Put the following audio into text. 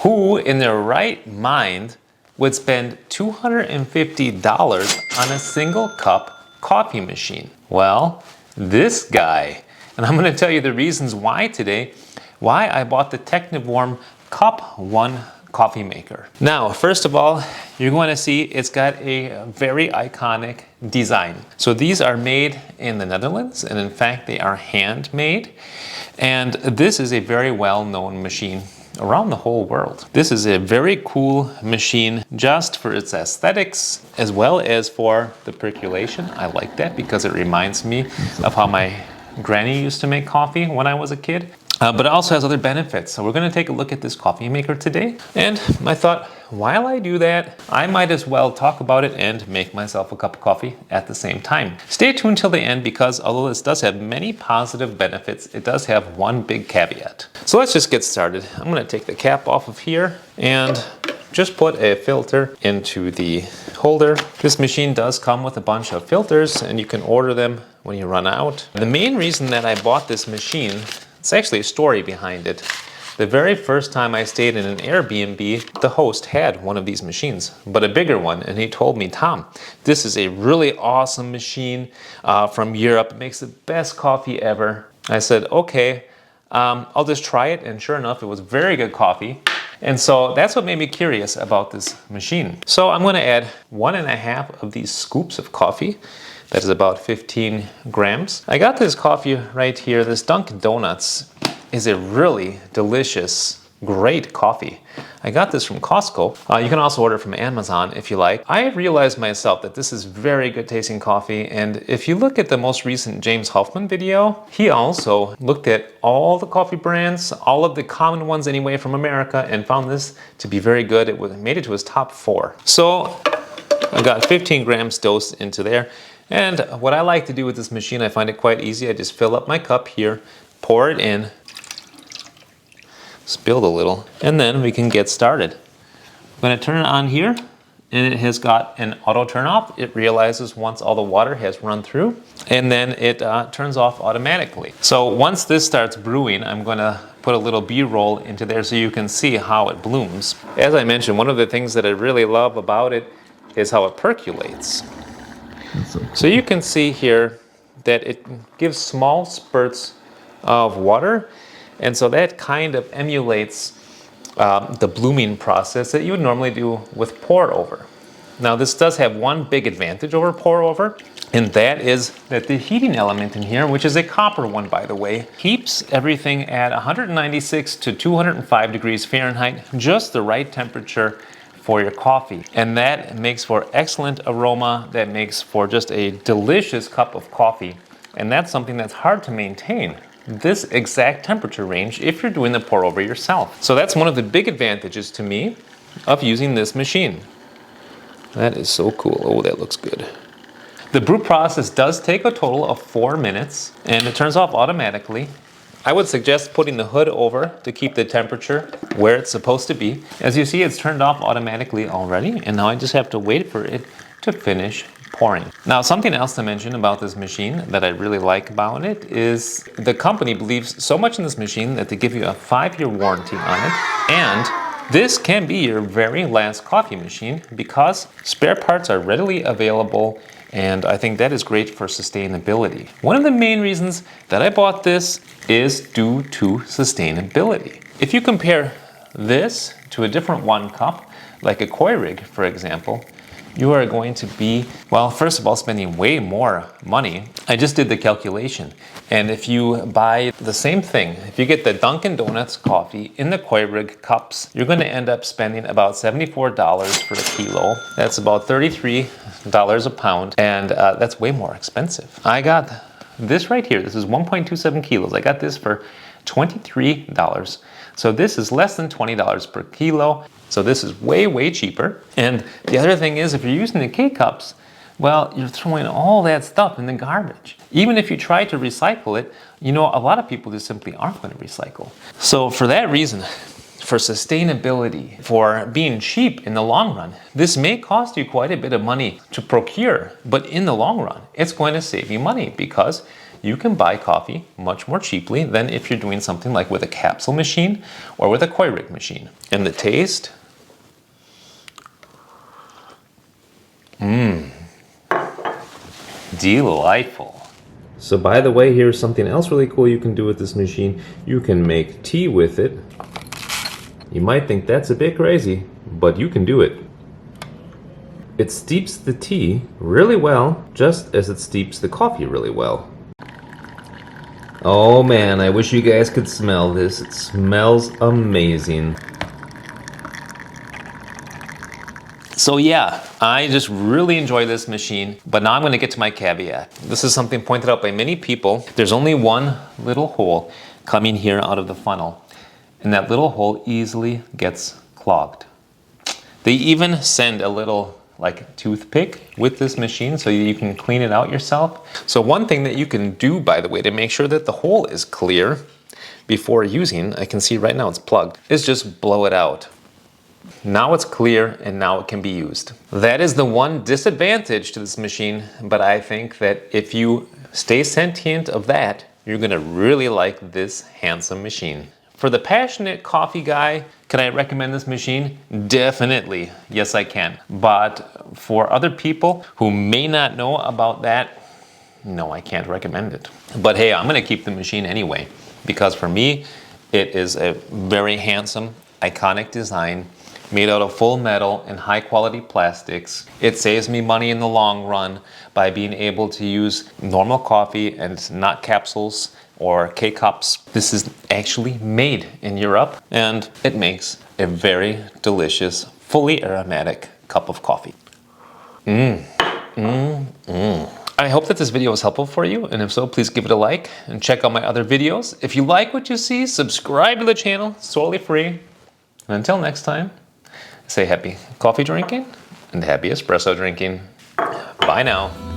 Who in their right mind would spend $250 on a single cup coffee machine? Well, this guy. And I'm going to tell you the reasons why today, why I bought the Technivorm Cup One coffee maker. Now, first of all, you're going to see it's got a very iconic design. So these are made in the Netherlands, and in fact, they are handmade. And this is a very well-known machine around the whole world. This is a very cool machine just for its aesthetics as well as for the percolation. I like that because it reminds me of how my granny used to make coffee when I was a kid. But it also has other benefits. So we're going to take a look at this coffee maker today. And I thought, while I do that, I might as well talk about it and make myself a cup of coffee at the same time. Stay tuned till the end because although this does have many positive benefits, it does have one big caveat. So let's just get started. I'm going to take the cap off of here and just put a filter into the holder. This machine does come with a bunch of filters and you can order them when you run out. The main reason that I bought this machine, it's actually a story behind it. The very first time I stayed in an Airbnb, the host had one of these machines, but a bigger one, and he told me, Tom, this is a really awesome machine from Europe. It makes the best coffee ever. I said, okay, I'll just try it, and sure enough, it was very good coffee. And so that's what made me curious about this machine. So I'm going to add 1.5 of these scoops of coffee. That is about 15 grams. I got this coffee right here. This Dunkin' Donuts is a really delicious, great coffee. I got this from Costco. You can also order it from Amazon if you like. I realized myself that this is very good tasting coffee. And if you look at the most recent James Huffman video, he also looked at all the coffee brands, all of the common ones anyway from America, and found this to be very good. It made it to his top 4. So I got 15 grams dosed into there. And what I like to do with this machine, I find it quite easy. I just fill up my cup here, pour it in, spilled a little, and then we can get started. I'm going to turn it on here, and it has got an auto turn off. It realizes once all the water has run through, and then it turns off automatically. So once this starts brewing, I'm going to put a little B-roll into there so you can see how it blooms. As I mentioned, one of the things that I really love about it is how it percolates. So you can see here that it gives small spurts of water, and so that kind of emulates the blooming process that you would normally do with pour over. Now this does have one big advantage over pour over, and that is that the heating element in here, which is a copper one by the way, keeps everything at 196 to 205 degrees Fahrenheit, just the right temperature for your coffee. And that makes for excellent aroma, that makes for just a delicious cup of coffee. And that's something that's hard to maintain, this exact temperature range, if you're doing the pour over yourself. So that's one of the big advantages to me of using this machine. That is so cool. Oh, that looks good. The brew process does take a total of 4 minutes, and it turns off automatically. I would suggest putting the hood over to keep the temperature where it's supposed to be. As you see, it's turned off automatically already, and now I just have to wait for it to finish pouring. Now, something else to mention about this machine that I really like about it is the company believes so much in this machine that they give you a 5-year warranty on it, and this can be your very last coffee machine because spare parts are readily available, and I think that is great for sustainability. One of the main reasons that I bought this is due to sustainability. If you compare this to a different one cup, like a Keurig, for example, you are going to be, well, first of all, spending way more money. I just did the calculation. And if you buy the same thing, if you get the Dunkin' Donuts coffee in the Keurig cups, you're going to end up spending about $74 for the kilo. That's about $33 a pound, and that's way more expensive. I got this right here. This is 1.27 kilos. I got this for $23. So this is less than $20 per kilo. So this is way, way cheaper. And the other thing is, if you're using the K-Cups, well, you're throwing all that stuff in the garbage. Even if you try to recycle it, you know, a lot of people just simply aren't going to recycle. So for that reason, for sustainability, for being cheap in the long run, this may cost you quite a bit of money to procure, but in the long run, it's going to save you money because you can buy coffee much more cheaply than if you're doing something like with a capsule machine or with a Keurig machine. And the taste, delightful. So by the way, here's something else really cool you can do with this machine. You can make tea with it. You might think that's a bit crazy, but you can do it. It steeps the tea really well, just as it steeps the coffee really well. Oh man, I wish you guys could smell this. It smells amazing. So yeah, I just really enjoy this machine, but now I'm going to get to my caveat. This is something pointed out by many people. There's only one little hole coming here out of the funnel, and that little hole easily gets clogged. They even send a little like toothpick with this machine so you can clean it out yourself. So one thing that you can do, by the way, to make sure that the hole is clear before using, I can see right now it's plugged, is just blow it out. Now it's clear and now it can be used. That is the one disadvantage to this machine, but I think that if you stay sentient of that, you're gonna really like this handsome machine. For the passionate coffee guy, can I recommend this machine? Definitely, yes I can. But for other people who may not know about that, no, I can't recommend it. But hey, I'm gonna keep the machine anyway, because for me, it is a very handsome, iconic design, made out of full metal and high quality plastics. It saves me money in the long run by being able to use normal coffee and not capsules or K-cups. This is actually made in Europe and it makes a very delicious, fully aromatic cup of coffee. I hope that this video was helpful for you, and if so, please give it a like and check out my other videos. If you like what you see, subscribe to the channel, it's totally free. And until next time, say happy coffee drinking and happy espresso drinking. Bye now.